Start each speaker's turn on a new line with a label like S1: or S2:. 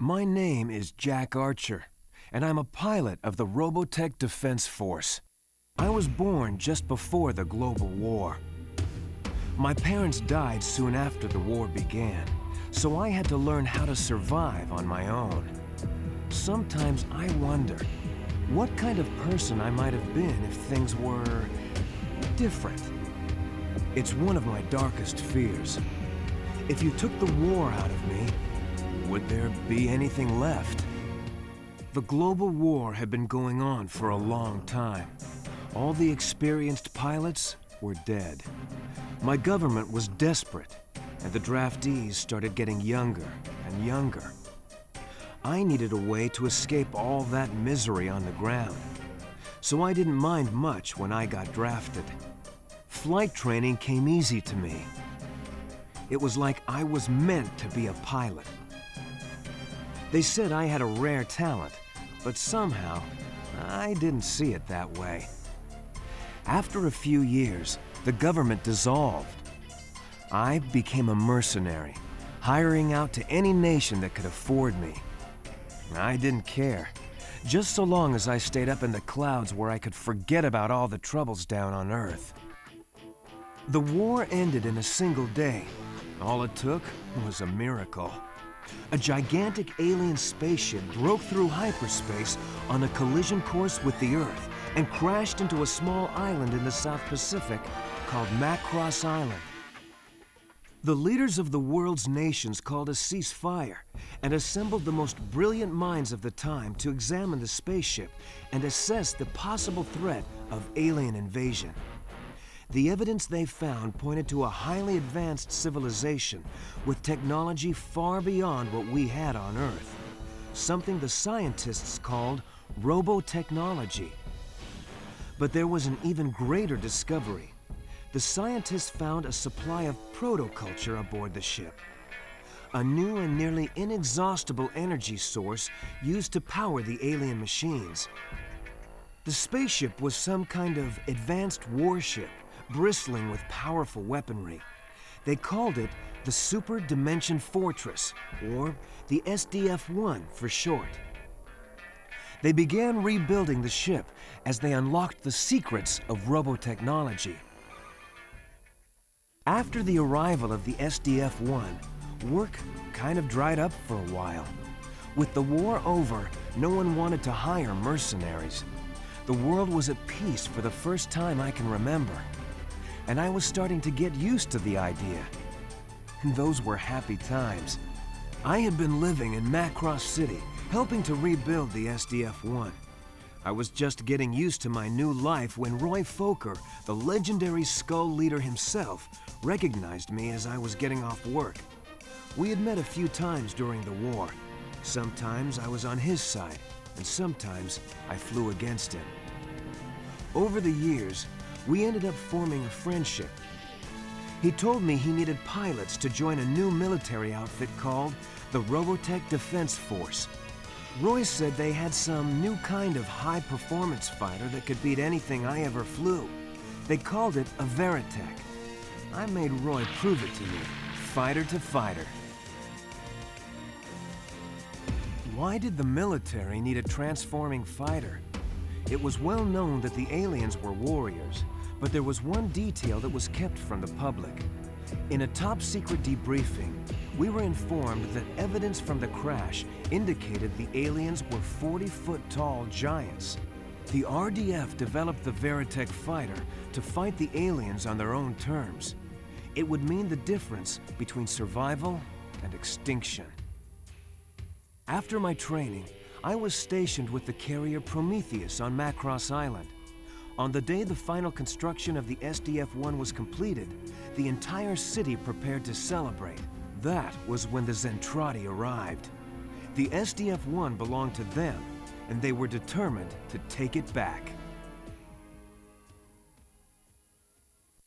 S1: My name is Jack Archer, and I'm a pilot of the Robotech Defense Force. I was born just before the global war. My parents died soon after the war began, so I had to learn how to survive on my own. Sometimes I wonder what kind of person I might have been if things were different. It's one of my darkest fears. If you took the war out of me, would there be anything left? The global war had been going on for a long time. All the experienced pilots were dead. My government was desperate, and the draftees started getting younger and younger. I needed a way to escape all that misery on the ground, so I didn't mind much when I got drafted. Flight training came easy to me. It was like I was meant to be a pilot. They said I had a rare talent, but somehow I didn't see it that way. After a few years, the government dissolved. I became a mercenary, hiring out to any nation that could afford me. I didn't care, just so long as I stayed up in the clouds where I could forget about all the troubles down on Earth. The war ended in a single day. All it took was a miracle. A gigantic alien spaceship broke through hyperspace on a collision course with the Earth and crashed into a small island in the South Pacific called Macross Island. The leaders of the world's nations called a ceasefire and assembled the most brilliant minds of the time to examine the spaceship and assess the possible threat of alien invasion. The evidence they found pointed to a highly advanced civilization with technology far beyond what we had on Earth, something the scientists called robotechnology. But there was an even greater discovery. The scientists found a supply of protoculture aboard the ship, a new and nearly inexhaustible energy source used to power the alien machines. The spaceship was some kind of advanced warship, bristling with powerful weaponry. They called it the Super Dimension Fortress, or the SDF-1 for short. They began rebuilding the ship as they unlocked the secrets of robotechnology. After the arrival of the SDF-1, work kind of dried up for a while. With the war over, no one wanted to hire mercenaries. The world was at peace for the first time I can remember, and I was starting to get used to the idea. Those were happy times. I had been living in Macross City, helping to rebuild the SDF-1. I was just getting used to my new life when Roy Fokker, the legendary Skull leader himself, recognized me as I was getting off work. We had met a few times during the war. Sometimes I was on his side, and sometimes I flew against him. Over the years, we ended up forming a friendship. He told me he needed pilots to join a new military outfit called the Robotech Defense Force. Roy said they had some new kind of high-performance fighter that could beat anything I ever flew. They called it a Veritech. I made Roy prove it to me, fighter to fighter. Why did the military need a transforming fighter? It was well known that the aliens were warriors, but there was one detail that was kept from the public. In a top-secret debriefing, we were informed that evidence from the crash indicated the aliens were 40-foot-tall giants. The RDF developed the Veritech fighter to fight the aliens on their own terms. It would mean the difference between survival and extinction. After my training, I was stationed with the carrier Prometheus on Macross Island. On the day the final construction of the SDF-1 was completed, the entire city prepared to celebrate. That was when the Zentradi arrived. The SDF-1 belonged to them, and they were determined to take it back.